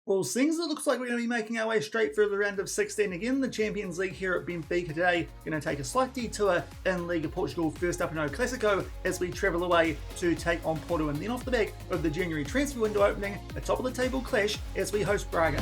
Well, seeing as it looks like we're going to be making our way straight through the round of 16 again, the Champions League here at Benfica today, going to take a slight detour in Liga Portugal, first up in O Clássico, as we travel away to take on Porto, and then off the back of the January transfer window opening, a top of the table clash as we host Braga.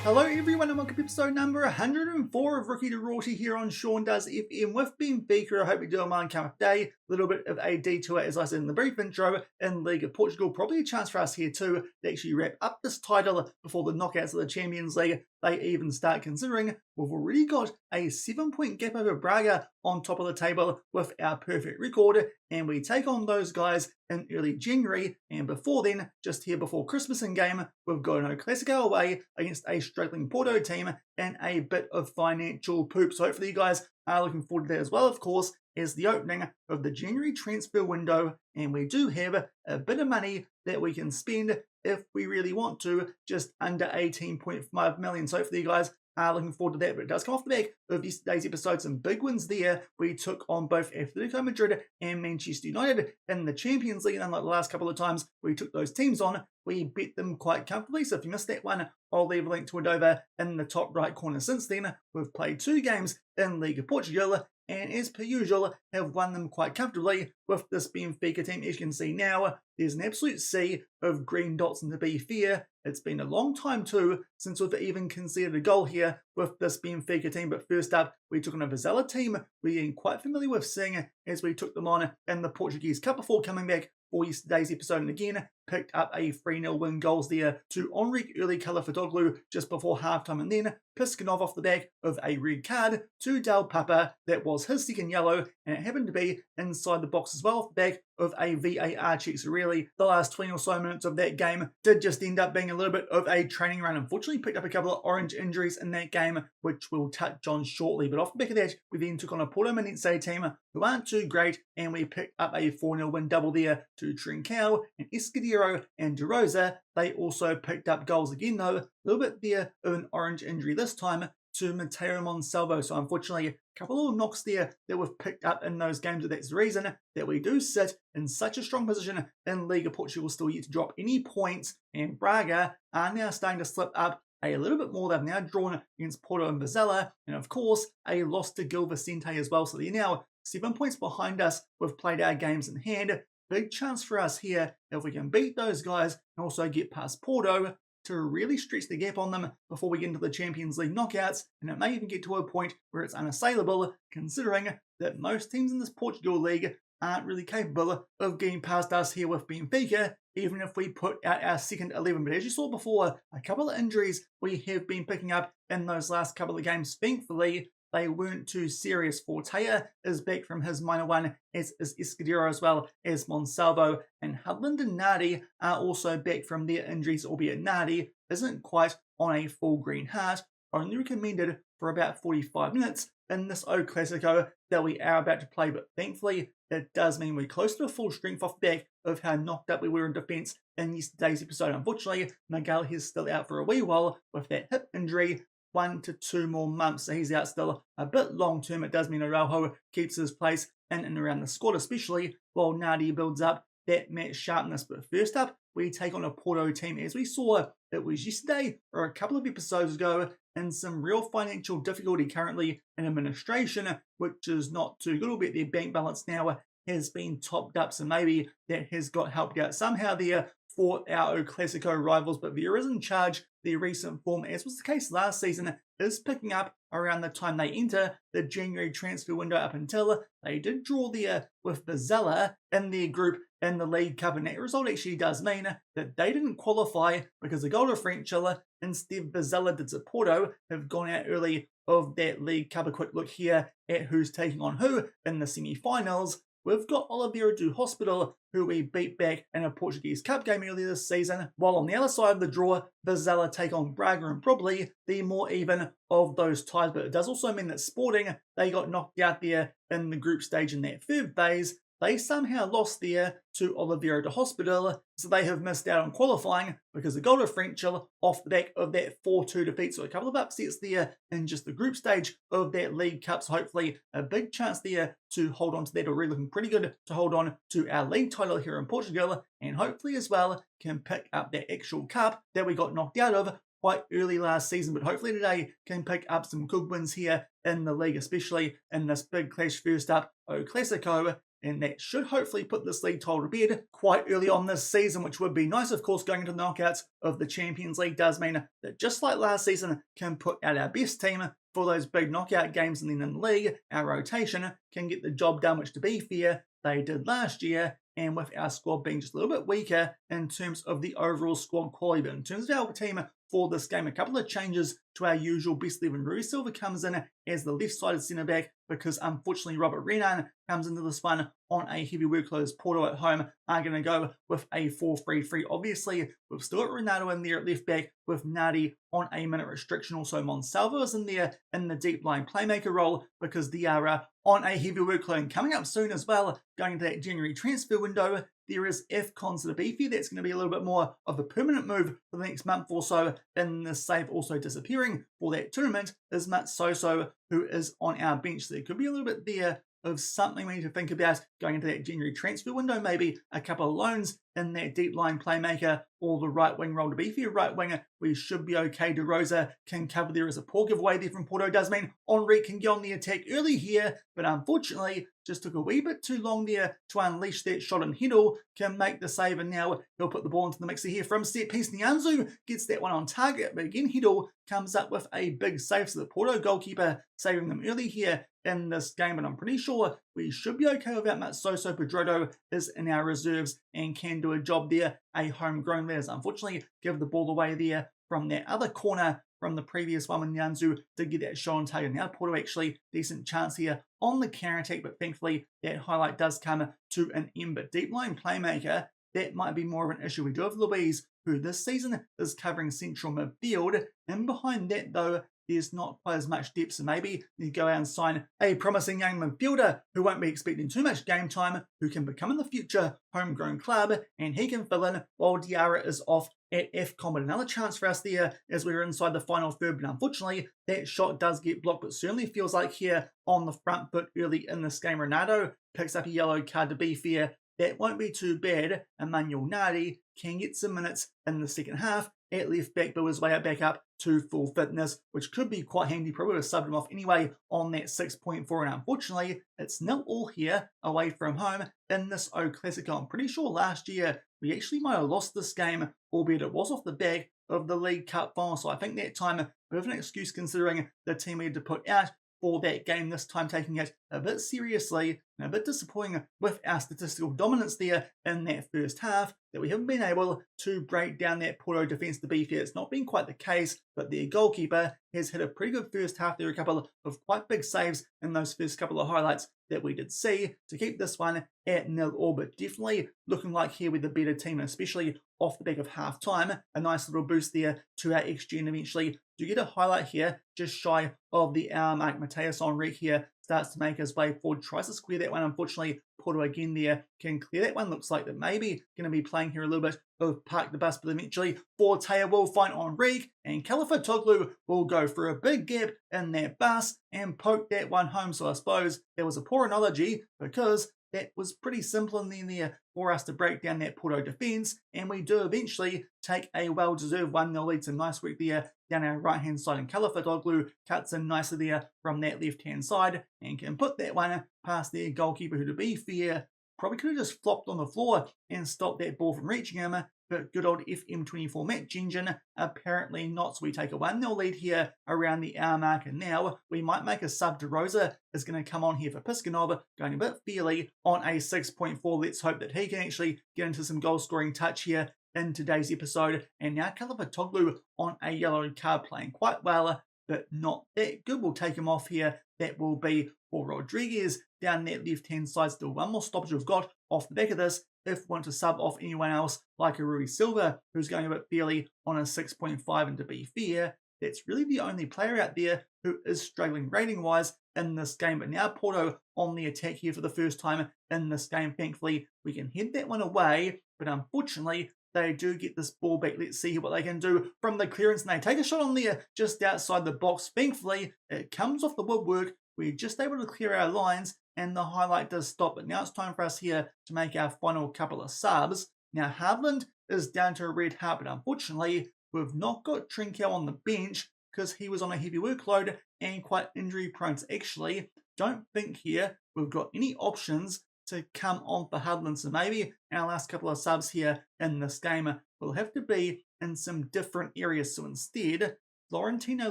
Hello everyone and welcome to episode number 104 of Rookie to Royalty here on Shaun Does FM with Benfica. I hope you're doing well and coming today. A little bit of a detour, as I said in the brief intro, in Liga Portugal. Probably a chance for us here too to actually wrap up this title before the knockouts of the Champions League they even start, considering we've already got a 7-point gap over Braga on top of the table with our perfect record, and we take on those guys in early January, and before then, just here before Christmas in game, we've got an O Clássico away against a struggling Porto team and a bit of financial poop. So hopefully you guys are looking forward to that as well, of course, as the opening of the January transfer window, and we do have a bit of money that we can spend if we really want to, just under 18.5 million. So hopefully you guys are looking forward to that, but it does come off the back of yesterday's episode. Some big wins there. We took on both Atletico Madrid and Manchester United in the Champions League, and unlike the last couple of times we took those teams on, we beat them quite comfortably. So if you missed that one, I'll leave a link to it over in the top right corner. Since then, we've played 2 games in Liga Portugal, and as per usual, have won them quite comfortably with this Benfica team. As you can see now, there's an absolute sea of green dots, and to be fair, it's been a long time too since we've even conceded a goal here with this Benfica team. But first up, we took on a Vizela team we're getting quite familiar with seeing as we took them on in the Portuguese Cup before coming back for yesterday's episode, and again picked up a 3-0 win. Goals there to Enrique early colour for Doglu just before halftime, and then Piskunov off the back of a red card to Del Papa. That was his second yellow, and it happened to be inside the box as well off the back of a VAR check. So really, the last 20 or so minutes of that game did just end up being a little bit of a training run. Unfortunately, picked up a couple of orange injuries in that game, which we'll touch on shortly. But off the back of that, we then took on a Porto team who aren't too great, and we picked up a 4-0 win double there to Trincao and Escudero and De Rosa. They also picked up goals again though, a little bit there of an orange injury this time to Mateo Monsalvo. So unfortunately, a couple of knocks there that we've picked up in those games. That's the reason that we do sit in such a strong position in Liga Portugal, still yet to drop any points, and Braga are now starting to slip up a little bit more. They've now drawn against Porto and Vizela, and of course a loss to Gil Vicente as well. So they're now 7 points behind us. We've played our games in hand. Big chance for us here if we can beat those guys and also get past Porto to really stretch the gap on them before we get into the Champions League knockouts, and it may even get to a point where it's unassailable, considering that most teams in this Portugal league aren't really capable of getting past us here with Benfica, even if we put out our second 11. But as you saw before, a couple of injuries we have been picking up in those last couple of games. Thankfully, they weren't too serious. Fortea is back from his minor one, as is Escudero as well as Monsalvo, and Hudland and Nardi are also back from their injuries, albeit Nardi isn't quite on a full green heart, only recommended for about 45 minutes in this O Clássico that we are about to play. But thankfully, it does mean we're close to a full strength off the back of how knocked up we were in defence in yesterday's episode. Unfortunately, Magalhães is still out for a wee while with that hip injury. 1 to 2 more months, so he's out still a bit long term. It does mean Araujo keeps his place in and around the squad, especially while Nardi builds up that match sharpness. But first up, we take on a Porto team, as we saw it was yesterday or a couple of episodes ago, in some real financial difficulty currently in administration, which is not too good. Albeit their bank balance now has been topped up, so maybe that has got helped out somehow there for our O Clássico rivals. But Vieira's in charge. Their recent form, as was the case last season, is picking up around the time they enter the January transfer window, up until they did draw there with Vizela in their group in the League Cup, and that result actually does mean that they didn't qualify because the goal differential, instead Vizela did to Porto, have gone out early of that League Cup. A quick look here at who's taking on who in the semi-finals. We've got Oliveira do Hospital, who we beat back in a Portuguese Cup game earlier this season, while on the other side of the draw, Vizela take on Braga, and probably the more even of those ties. But it does also mean that Sporting, they got knocked out there in the group stage in that third phase they somehow lost there to Oliveira de Hospital, so they have missed out on qualifying because the goal differential off the back of that 4-2 defeat. So a couple of upsets there in just the group stage of that League Cup. So hopefully a big chance there to hold on to that, already looking pretty good to hold on to our league title here in Portugal, and hopefully as well can pick up that actual cup that we got knocked out of quite early last season, but hopefully today can pick up some good wins here in the league, especially in this big clash first up, O Clássico, and that should hopefully put this league title to bed quite early on this season, which would be nice. Of course, going into the knockouts of the Champions League does mean that just like last season, can put out our best team for those big knockout games, and then in the league, our rotation can get the job done, which to be fair, they did last year, and with our squad being just a little bit weaker in terms of the overall squad quality. But in terms of our team for this game, a couple of changes to our usual best 11. Rui Silva comes in as the left-sided centre-back because unfortunately Robert Renan comes into this one on a heavy workload as Porto at home are going to go with a 4-3-3. Obviously, with Stuart Ronaldo in there at left-back, with Nadi on a minute restriction. Also, Monsalvo is in there in the deep line playmaker role because Diarra on a heavy workload. And coming up soon as well, going into that January transfer window, there is FCons to the beefy. That's going to be a little bit more of a permanent move for the next month or so. In the save, also disappearing for that tournament is Matt Soso, who is on our bench. So there could be a little bit there of something we need to think about going into that January transfer window. Maybe a couple of loans in that deep line playmaker or the right wing role. To be fair, right winger, we should be okay. De Rosa can cover there as a poor giveaway there from Porto. Does mean Henri can get on the attack early here, but unfortunately just took a wee bit too long there to unleash that shot, and Hiddle can make the save, and now he'll put the ball into the mixer here from set piece. Nyanzu gets that one on target, but again Hiddle comes up with a big save, so the Porto goalkeeper saving them early here in this game, and I'm pretty sure we should be okay without Matsoso. Pedroto is in our reserves and can do a job there. A homegrown leaders unfortunately give the ball away there from that other corner from the previous one when Nyanzu did get that shot on target. Now Porto actually decent chance here on the counter attack, but thankfully that highlight does come to an end. But deep line playmaker, that might be more of an issue. We do have Luis, who this season is covering central midfield, and behind that though, there's not quite as much depth, so maybe you go out and sign a promising young midfielder who won't be expecting too much game time, who can become in the future homegrown club, and he can fill in while Diarra is off at FCon. But another chance for us there as we were inside the final third, but unfortunately that shot does get blocked, but certainly feels like here on the front foot early in this game, Ronaldo picks up a yellow card. To be fair, that won't be too bad. Emmanuel Nadi can get some minutes in the second half at left back, build his way back up to full fitness, which could be quite handy. Probably would have subbed him off anyway on that 6.4, and unfortunately it's 0-0 here away from home in this O Clássico. I'm pretty sure last year we actually might have lost this game, albeit it was off the back of the League Cup final, so I think that time a bit of an excuse considering the team we had to put out for that game, this time taking it a bit seriously and a bit disappointing with our statistical dominance there in that first half, that we haven't been able to break down that Porto defence. To be fair, it's not been quite the case, but their goalkeeper has hit a pretty good first half. There are a couple of quite big saves in those first couple of highlights that we did see to keep this one at 0-0, but definitely looking like here with the better team, especially off the back of half time. A nice little boost there to our XG, and eventually you get a highlight here just shy of the hour mark. Mateus Henrique here starts to make his way forward, tries to square that one. Unfortunately, Porto again there can clear that one. Looks like that maybe going to be playing here a little bit of park the bus, but eventually Fortea will find Henrique, and Calafat-Toglu will go for a big gap in that bus and poke that one home. So I suppose there was a poor analogy because that was pretty simple in there for us to break down that Porto defence, and we do eventually take a well-deserved 1-0 lead. Some nice work there down our right-hand side, and Calafat-Toglu cuts in nicely there from that left-hand side and can put that one past their goalkeeper, who, to be fair, probably could have just flopped on the floor and stopped that ball from reaching him, but good old FM24 Matt Gingen apparently not. So we take a 1-0 lead here around the hour mark, and now we might make a sub. To Rosa is going to come on here for Piskunov, going a bit fairly on a 6.4. Let's hope that he can actually get into some goal-scoring touch here in today's episode. And now Calafat-Toglu on a yellow card, playing quite well, but not that good. We'll take him off here. That will be for Rodriguez down that left-hand side. Still one more stoppage we've got off the back of this if we want to sub off anyone else like a Rui Silva, who's going a bit fairly on a 6.5. And to be fair, that's really the only player out there who is struggling rating-wise in this game. But now Porto on the attack here for the first time in this game. Thankfully, we can head that one away, but unfortunately, they do get this ball back. Let's see what they can do from the clearance, and they take a shot on there just outside the box. Thankfully, it comes off the woodwork. We're just able to clear our lines, and the highlight does stop. But now it's time for us here to make our final couple of subs. Now, Hardland is down to a red heart, but unfortunately, we've not got Trincao on the bench because he was on a heavy workload and quite injury prone. Actually, don't think here we've got any options to come on for Hardland. So maybe our last couple of subs here in this game will have to be in some different areas. So instead, Florentino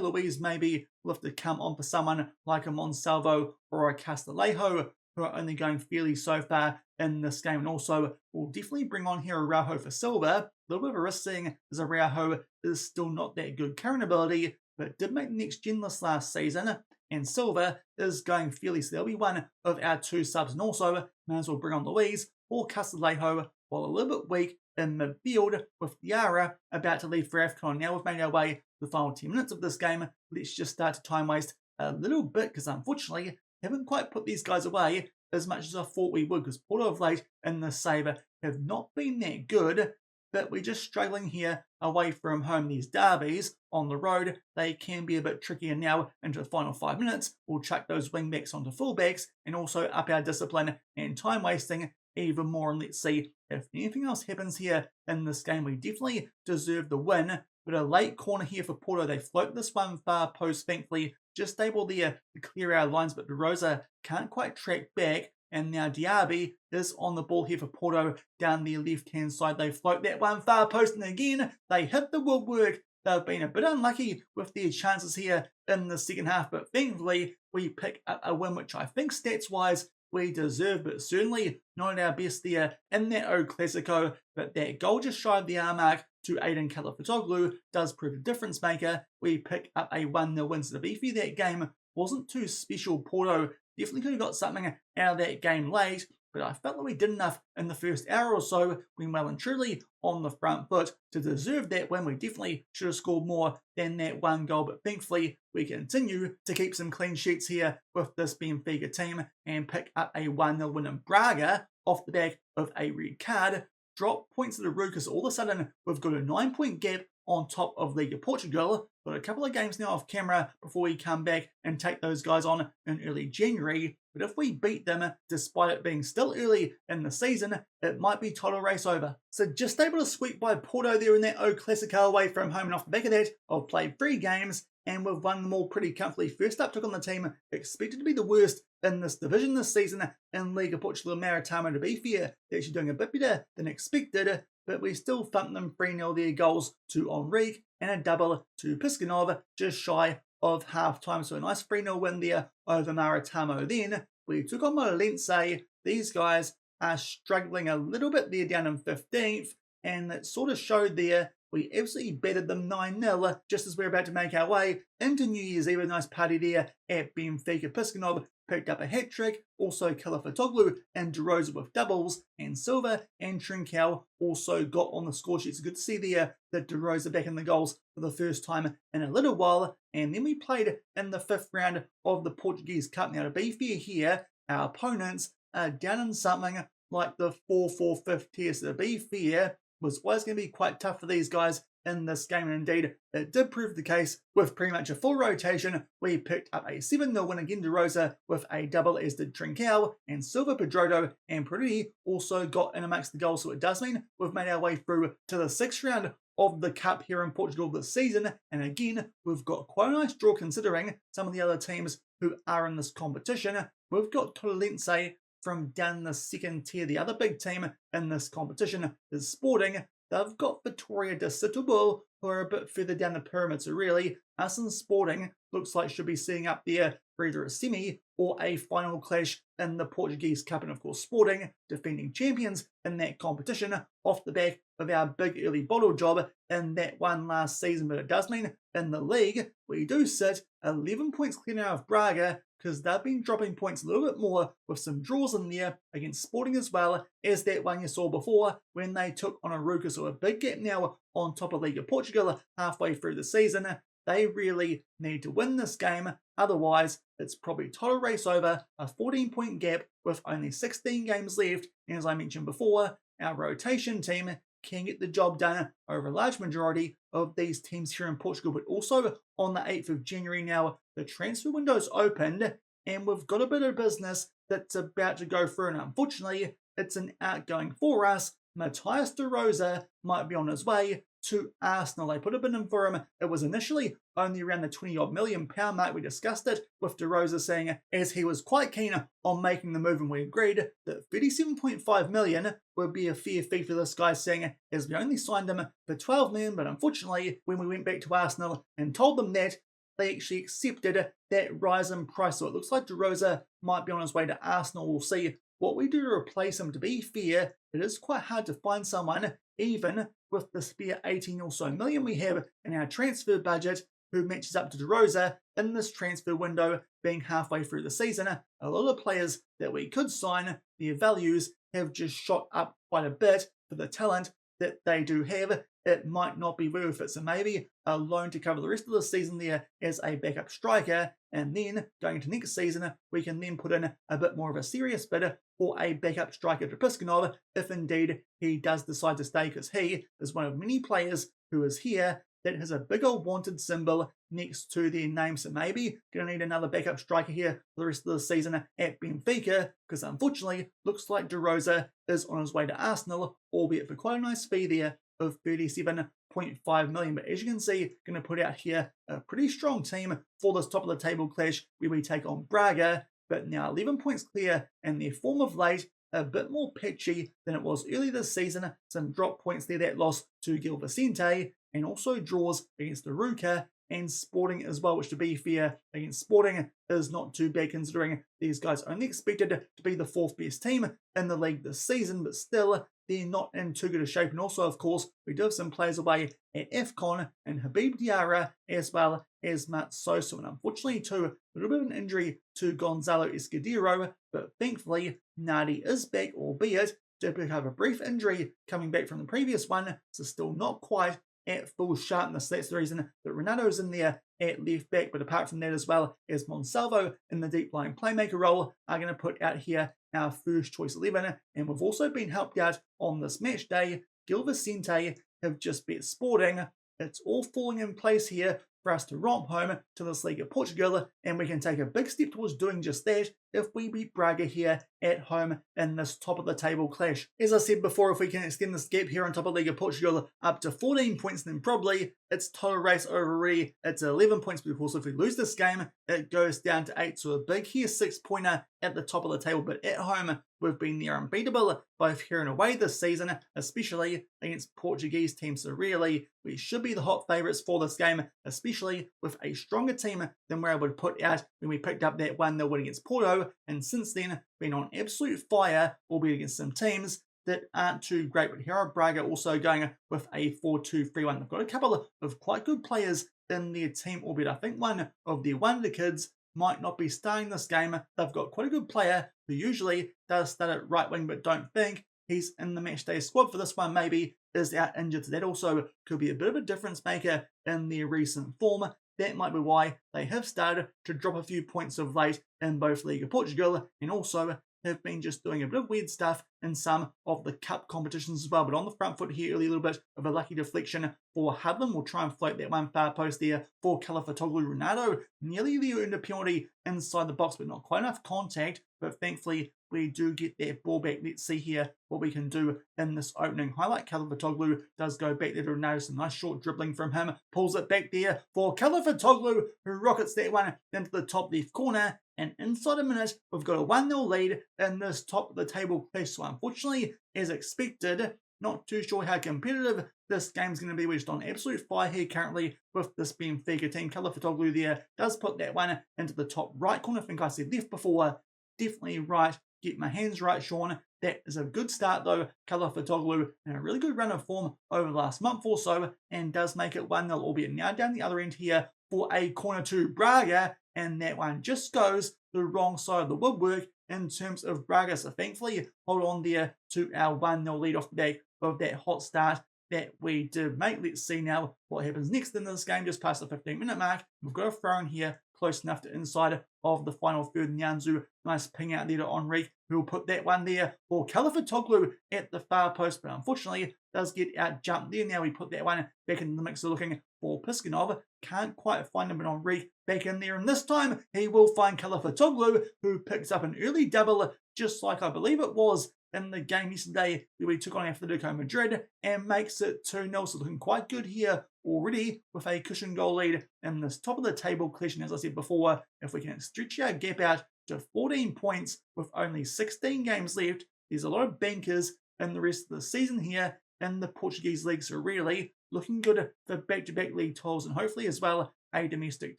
Luis maybe will have to come on for someone like a Monsalvo or a Castillejo, who are only going fairly so far in this game. And also, we'll definitely bring on here Araujo for Silva. A little bit of a risk seeing as Araujo is still not that good current ability, but did make next gen list last season. And Silva is going fairly, so there'll be one of our two subs. And also, may as well bring on Luis or Castillejo, while a little bit weak in midfield with Diarra about to leave for AFCON. Now we've made our way to the final 10 minutes of this game. Let's just start to time waste a little bit, because unfortunately, haven't quite put these guys away as much as I thought we would, because Porto of late in the saver have not been that good, but we're just struggling here away from home. These derbies on the road, they can be a bit trickier. Now into the final 5 minutes, we'll chuck those wingbacks onto fullbacks and also up our discipline and time wasting even more. And let's see if anything else happens here in this game. We definitely deserve the win, but a late corner here for Porto. They float this one far post, thankfully, just able there to clear our lines, but Rosa can't quite track back. And now Diaby is on the ball here for Porto down the left-hand side. They float that one far post, and again, they hit the woodwork. They've been a bit unlucky with their chances here in the second half, but thankfully, we pick up a win, which I think stats-wise we deserve, but certainly not at our best there in that O Clássico. But that goal just shy of the hour mark to Aiden Kalafatoglou does prove a difference maker. We pick up a 1-0 win. So to be fair, that game wasn't too special. Porto definitely could have got something out of that game late, but I felt like we did enough in the first hour or so. We well and truly on the front foot to deserve that win. We definitely should have scored more than that one goal, but thankfully we continue to keep some clean sheets here with this Benfica team and pick up a 1-0 win. In Braga, off the back of a red card, drop points to the root, because all of a sudden we've got a 9-point gap on top of Liga Portugal. Got a couple of games now off camera before we come back and take those guys on in early January. But if we beat them, despite it being still early in the season, it might be title race over. So just able to squeak by Porto there in that O Clássico away from home. And off the back of that, I've played 3 games and we've won them all pretty comfortably. First up, took on the team expected to be the worst in this division this season in Liga Portugal Maritimo. To be fair, they're actually doing a bit better than expected, but we still thumped them 3-0 their goals to Enrique and a double to Piskunov just shy of half-time. So a nice 3-0 win there over Maritimo. Then we took on Magalhães. These guys are struggling a little bit there down in 15th, and it sort of showed there. We absolutely battered them 9-0 just as we're about to make our way into New Year's Eve. A nice party there at Benfica. Piskunov picked up a hat-trick, also Kalafatoglou and De Rosa with doubles, and Silva and Trincao also got on the score sheet. It's good to see there that De Rosa back in the goals for the first time in a little while. And then we played in the 5th round of the Portuguese Cup. Now, to be fair here, our opponents are down in something like the 4-4-5 tier. So to be fair, was always going to be quite tough for these guys in this game, and indeed it did prove the case. With pretty much a full rotation, we picked up a 7-0 win again. De Rosa with a double, as did Trincao, and Silva, Pedroto and Peretti also got in amongst the goals. So it does mean we've made our way through to the 6th round of the Cup here in Portugal this season, and again we've got quite a nice draw considering some of the other teams who are in this competition. We've got Torrense from down the 2nd tier. The other big team in this competition is Sporting. They've got Vitória de Setúbal, who are a bit further down the pyramid. So really, us and Sporting looks like should be seeing up there for either a semi or a final clash in the Portuguese Cup. And of course, Sporting, defending champions in that competition, off the back of our big early bottle job in that one last season. But it does mean in the league, we do sit 11 points clear now of Braga, because they've been dropping points a little bit more with some draws in there against Sporting, as well as that one you saw before when they took on Arouca. So a big gap now on top of Liga Portugal halfway through the season. They really need to win this game, otherwise it's probably total race over, a 14-point gap with only 16 games left, and as I mentioned before, our rotation team can get the job done over a large majority of these teams here in Portugal. But also on the 8th of January now, the transfer window's opened, and we've got a bit of business that's about to go through, and unfortunately, it's an outgoing for us. Matthias de Rosa might be on his way to Arsenal. They put a bid in for him. It was initially only around the £20 million mark. We discussed it with de Rosa saying, as he was quite keen on making the move, and we agreed that 37.5 million would be a fair fee for this guy, saying as we only signed him for 12 million. But unfortunately, when we went back to Arsenal and told them that, they actually accepted that Ryzen price. So it looks like de Rosa might be on his way to Arsenal. We'll see what we do to replace him. To be fair, it is quite hard to find someone, even with the spare 18 or so million we have in our transfer budget, who matches up to de Rosa in this transfer window being halfway through the season. A lot of players that we could sign, their values have just shot up quite a bit for the talent that they do have. It might not be worth it, so maybe a loan to cover the rest of the season there as a backup striker, and then going into next season we can then put in a bit more of a serious bid for a backup striker to Piskunov if indeed he does decide to stay, because he is one of many players who is here that has a bigger wanted symbol next to their name. So maybe going to need another backup striker here for the rest of the season at Benfica, because unfortunately looks like de Rosa is on his way to Arsenal, albeit for quite a nice fee there of 37.5 million. But as you can see, going to put out here a pretty strong team for this top of the table clash where we take on Braga, but now 11 points clear, and their form of late a bit more pitchy than it was early this season. Some drop points there, that loss to Gil Vicente, and also draws against the Ruka and Sporting as well, which to be fair, against Sporting is not too bad considering these guys only expected to be the 4th best team in the league this season, but still they're not in too good a shape. And also, of course, we do have some players away at AFCON, and Habib Diarra as well as Matt Sosa. And unfortunately, too, a little bit of an injury to Gonzalo Escudero, but thankfully, Nadi is back, albeit did pick up a brief injury coming back from the previous one, so still not quite at full sharpness. That's the reason that Renato's in there at left back, but apart from that, as well as Monsalvo in the deep lying playmaker role, are going to put out here our first choice 11, and we've also been helped out on this match day. Gil Vicente have just bet Sporting. It's all falling in place here for us to romp home to this League of Portugal, and we can take a big step towards doing just that if we beat Braga here at home in this top of the table clash. As I said before, if we can extend this gap here on top of League of Portugal up to 14 points, then probably it's total race over already. It's 11 points, but of course if we lose this game, it goes down to 8, so a big here 6-pointer at the top of the table. But at home, we've been near unbeatable both here and away this season, especially against Portuguese teams. So really, we should be the hot favourites for this game, especially with a stronger team than we're able to put out when we picked up that 1-0 win against Porto, and since then been on absolute fire, albeit against some teams that aren't too great. But here are Braga also going with a 4-2-3-1. They've got a couple of quite good players in their team, albeit I think one of their wonder kids might not be starting this game. They've got quite a good player who usually does start at right wing, but don't think he's in the matchday squad for this one. Maybe is out injured, so that also could be a bit of a difference maker in their recent form. That might be why they have started to drop a few points of late in both League of Portugal, and also have been just doing a bit of weird stuff in some of the cup competitions as well. But on the front foot here, early, a little bit of a lucky deflection for Hudlin. We'll try and float that one far post there for Calafatoglou. Renato nearly earned a penalty inside the box, but not quite enough contact. But thankfully, we do get that ball back. Let's see here what we can do in this opening highlight. Calafatoglou does go back there to Renato. Some nice short dribbling from him. Pulls it back there for Calafatoglou, who rockets that one into the top left corner. And inside a minute, we've got a 1-0 lead in this top of the table clash. So unfortunately, as expected, not too sure how competitive this game's going to be. We're just on absolute fire here currently with this Benfica team. Calafatoglou there does put that one into the top right corner. I think I said left before. Definitely right. Get my hands right, Shaun. That is a good start though. Calafatoglou in a really good run of form over the last month or so, and does make it 1-0, albeit now down the other end here for a corner to Braga, and that one just goes the wrong side of the woodwork in terms of Braga. So thankfully, hold on there to our 1-0 lead off the back of that hot start that we did make. Let's see now what happens next in this game, just past the 15-minute mark. We've got a throw in here, close enough to inside of the final third. Nyanzu, nice ping out there to Henrique, who will put that one there for Califitoglu at the far post, but unfortunately does get out jumped there. Now we put that one back into the mixer looking for Piskunov. Can't quite find him, but Henrique back in there, and this time he will find Califitoglu, who picks up an early double, just like I believe it was in the game yesterday where we took on Atletico Madrid, and makes it 2-0. So looking quite good here already with a cushion goal lead in this top of the table collection. As I said before, if we can stretch our gap out to 14 points with only 16 games left, there's a lot of bankers in the rest of the season here in the Portuguese league. So really looking good for back-to-back league titles, and hopefully as well a domestic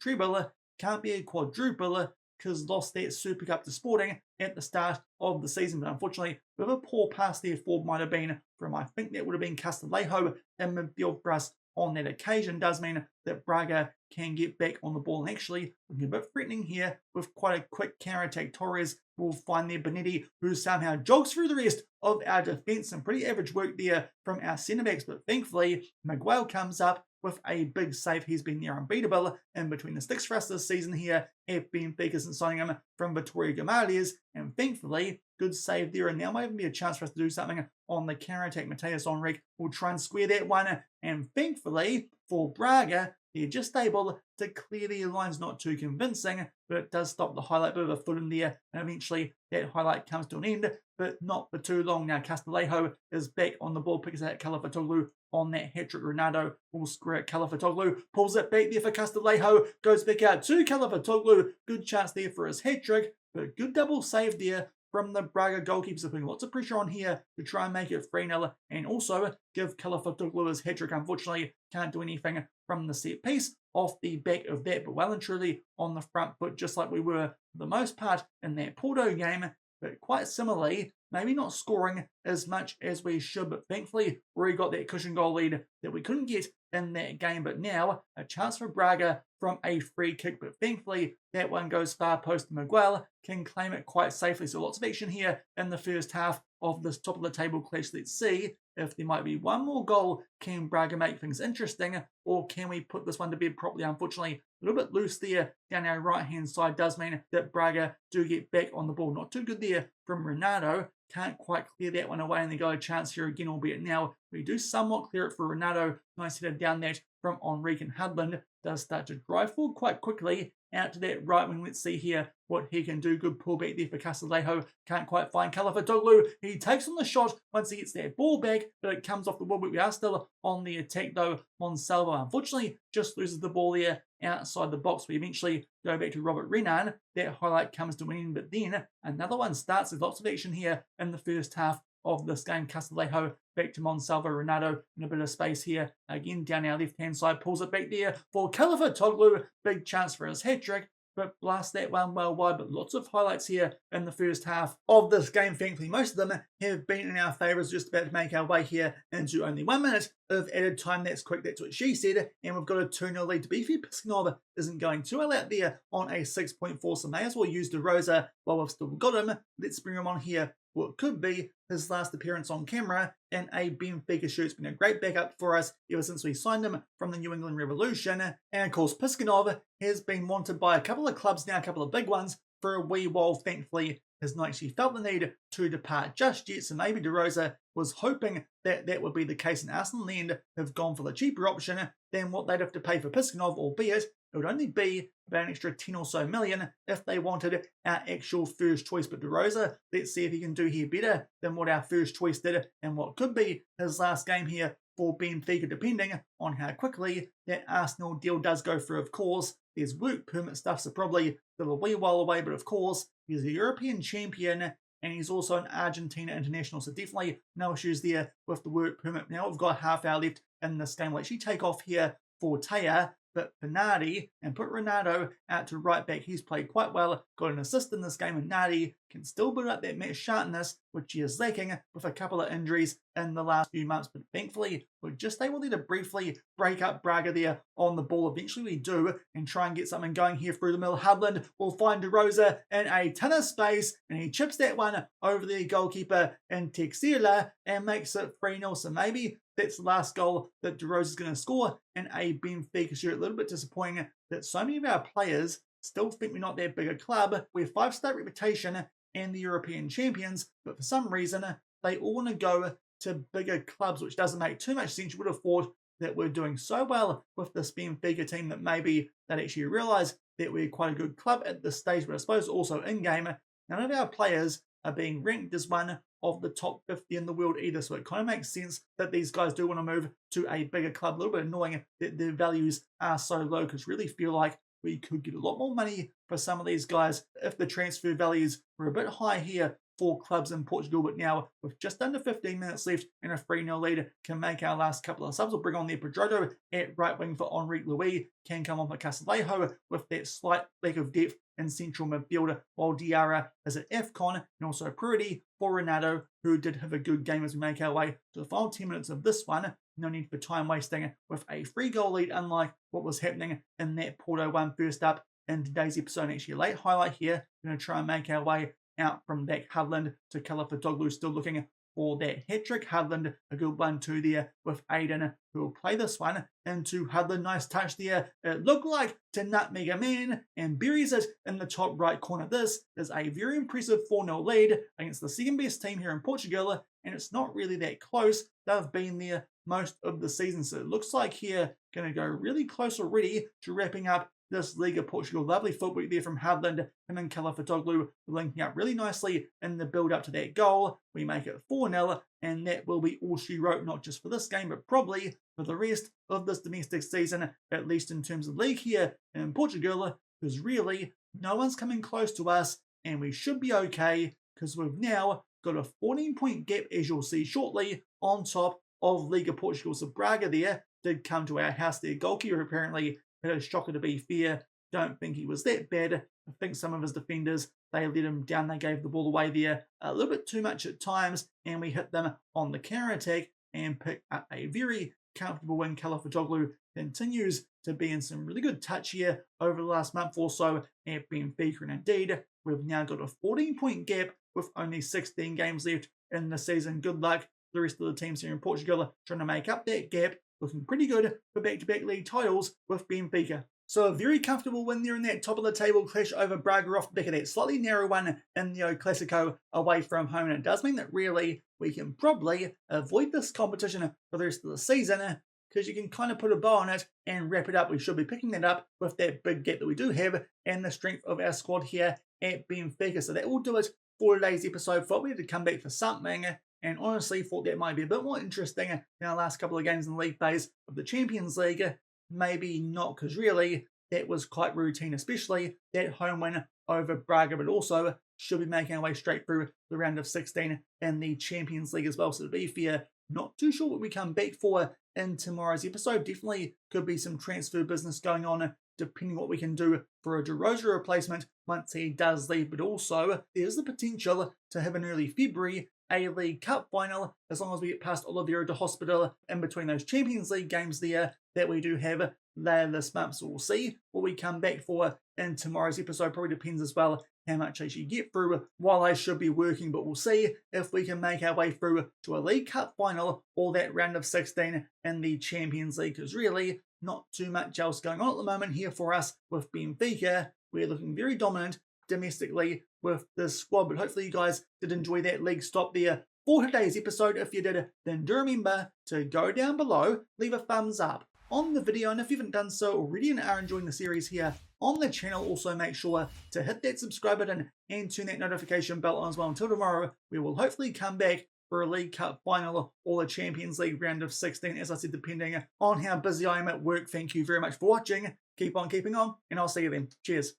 treble. Can't be a quadruple because lost that Super Cup to Sporting at the start of the season, but unfortunately with a poor pass there forward might have been from, I think that would have been Castillejo in midfield for us on that occasion. Does mean that Braga can get back on the ball, and actually looking a bit threatening here with quite a quick counter-attack. Torres will find there Benetti, who somehow jogs through the rest of our defence, and pretty average work there from our centre-backs, but thankfully Miguel comes up with a big save. He's been near unbeatable in between the sticks for us this season here at Benfica since signing him from Vitória Guimarães, and thankfully good save there, and now might even be a chance for us to do something on the counter-attack. Mateus Henrique will try and square that one, and thankfully for Braga, they're just able to clear their lines. Not too convincing, but it does stop the highlight. Bit of a foot in there, and eventually that highlight comes to an end, but not for too long. Now Castillejo is back on the ball, picks out Califitoglu on that hat-trick. Ronaldo will square it. Califitoglu pulls it back there for Castillejo, goes back out to Califitoglu. Good chance there for his hat-trick, but good double save there from the Braga goalkeepers, putting lots of pressure on here to try and make it 3-0, and also give Califitoglu his hat-trick. Unfortunately, can't do anything from the set piece off the back of that, but well and truly on the front foot, just like we were for the most part in that Porto game. But quite similarly, maybe not scoring as much as we should, but thankfully we got that cushion goal lead that we couldn't get in that game. But now a chance for Braga from a free kick, but thankfully that one goes far post. Miguel can claim it quite safely. So lots of action here in the first half of this top of the table clash. Let's see if there might be one more goal. Can Braga make things interesting, or can we put this one to bed properly? Unfortunately, a little bit loose there down our right-hand side does mean that Braga do get back on the ball. Not too good there from Ronaldo. Can't quite clear that one away, and they got a chance here again, albeit now we do somewhat clear it for Ronaldo. Nice header down that from Henrique, and Hudland does start to drive forward quite quickly out to that right wing. Let's see here what he can do. Good pullback there for Castillejo. Can't quite find Califitoglu. He takes on the shot once he gets that ball back, but it comes off the woodwork. We are still on the attack though. Monsalvo unfortunately just loses the ball there outside the box. We eventually go back to Robert Renan. That highlight comes to an end, but then another one starts. There's lots of action here in the first half of this game. Castillejo back to Monsalvo. Ronaldo in a bit of space here. Again, down our left-hand side, pulls it back there for Califitoglu. Big chance for his hat-trick, but blast that one well wide. But lots of highlights here in the first half of this game. Thankfully, most of them have been in our favours. Just about to make our way here into only 1 minute of added time. That's quick, that's what she said. And we've got a 2-0 lead. To be fair, Piskunov isn't going too well out there on a 6.4, so may as well use the Rosa while we've still got him. Let's bring him on here. What could be his last appearance on camera in a Benfica shirt. It's been a great backup for us ever since we signed him from the New England Revolution. And of course, Piskunov has been wanted by a couple of clubs now, a couple of big ones, for a wee while. Thankfully, has not actually felt the need to depart just yet, so maybe De Rosa was hoping that that would be the case, and Arsenal in the end have gone for the cheaper option than what they'd have to pay for Piskunov, albeit it would only be about an extra 10 or so million if they wanted our actual first choice. But De Rosa, let's see if he can do here better than what our first choice did, and what could be his last game here for Benfica, depending on how quickly that Arsenal deal does go through. Of course, there's work permit stuff, so probably still a wee while away, but of course, he's a European champion, and he's also an Argentina international, so definitely no issues there with the work permit. Now we've got half hour left in this game. We'll actually take off here for Taya, but Bernardi, and put Ronaldo out to right back. He's played quite well, got an assist in this game, and Nardi can still build up that match sharpness, which he is lacking with a couple of injuries in the last few months. But thankfully, we're just able to briefly break up Braga there on the ball. Eventually we do, and try and get something going here through the middle. Hudland will find Rosa in a ton of space, and he chips that one over the goalkeeper in Teixeira and makes it 3-0. So maybe that's the last goal that De Rosa is going to score in a Benfica shirt. A little bit disappointing that so many of our players still think we're not that big a club. We're 5-star reputation and the European champions, but for some reason they all want to go to bigger clubs, which doesn't make too much sense. You would have thought that we're doing so well with this Benfica team that maybe they'd actually realise that we're quite a good club at this stage, but I suppose also in-game, none of our players are being ranked as one of the top 50 in the world either, so it kind of makes sense that these guys do want to move to a bigger club. A little bit annoying that their values are so low, because really feel like we could get a lot more money for some of these guys if the transfer values were a bit high here for clubs in Portugal. But now, with just under 15 minutes left and a 3-0 lead, can make our last couple of subs. We'll bring on their Pedroto at right wing for Henrique Louis. Can come on for Casalejo with that slight lack of depth in central midfielder, while Diarra is at AFCON, and also Purity for Renato, who did have a good game as we make our way to the final 10 minutes of this one. No need for time wasting with a 3-goal lead, unlike what was happening in that Porto one. First up in today's episode, actually a late highlight here. We're going to try and make our way out from back Hudland to Calafatoglu, still looking for that hat-trick. Hudland, a good 1-2 there with Aiden, who will play this one into Hudland. Nice touch there. It looked like to nutmeg a man and buries it in the top right corner. This is a very impressive 4-0 lead against the second best team here in Portugal, and it's not really that close. They've been there most of the season, so it looks like here going to go really close already to wrapping up this League of Portugal. Lovely footwork there from Hudland. Him and Calafatoglu linking up really nicely in the build-up to that goal. We make it 4-0, and that will be all she wrote, not just for this game, but probably for the rest of this domestic season, at least in terms of league here in Portugal, because really, no one's coming close to us, and we should be okay, because we've now got a 14-point gap, as you'll see shortly, on top of League of Portugal. So Braga there did come to our house. Their goalkeeper apparently had a shocker, to be fair. Don't think he was that bad. I think some of his defenders, they let him down. They gave the ball away there a little bit too much at times, and we hit them on the counter-attack and pick up a very comfortable win. Calafatoglu continues to be in some really good touch here over the last month or so at Benfica, and indeed, we've now got a 14-point gap with only 16 games left in the season. Good luck the rest of the teams here in Portugal trying to make up that gap. Looking pretty good for back-to-back league titles with Benfica. So a very comfortable win there in that top of the table clash over Braga off the back of that slightly narrow one in the O Clássico away from home. And it does mean that really we can probably avoid this competition for the rest of the season, because you can kind of put a bow on it and wrap it up. We should be picking that up with that big gap that we do have and the strength of our squad here at Benfica. So that will do it for today's episode. Thought we had to come back for something, and honestly thought that might be a bit more interesting than our last couple of games in the league phase of the Champions League. Maybe not, because really that was quite routine, especially that home win over Braga, but also should be making our way straight through the round of 16 in the Champions League as well. So to be fair, not too sure what we come back for in tomorrow's episode. Definitely could be some transfer business going on, depending what we can do for a De Rosa replacement once he does leave. But also, there's the potential to have an early February A-League Cup final, as long as we get past Oliveira de Hospital in between those Champions League games there that we do have later this month. So we'll see what we come back for in tomorrow's episode. Probably depends as well how much I should get through while I should be working, but we'll see if we can make our way through to a League Cup final or that round of 16 in the Champions League, because really not too much else going on at the moment here for us with Benfica. We're looking very dominant domestically with this squad, but hopefully you guys did enjoy that league stop there for today's episode. If you did, then do remember to go down below, leave a thumbs up on the video, and if you haven't done so already and are enjoying the series here on the channel, also make sure to hit that subscribe button and turn that notification bell on as well. Until tomorrow, we will hopefully come back for a League Cup final or the Champions League round of 16, as I said, depending on how busy I am at work. Thank you very much for watching. Keep on keeping on, and I'll see you then. Cheers.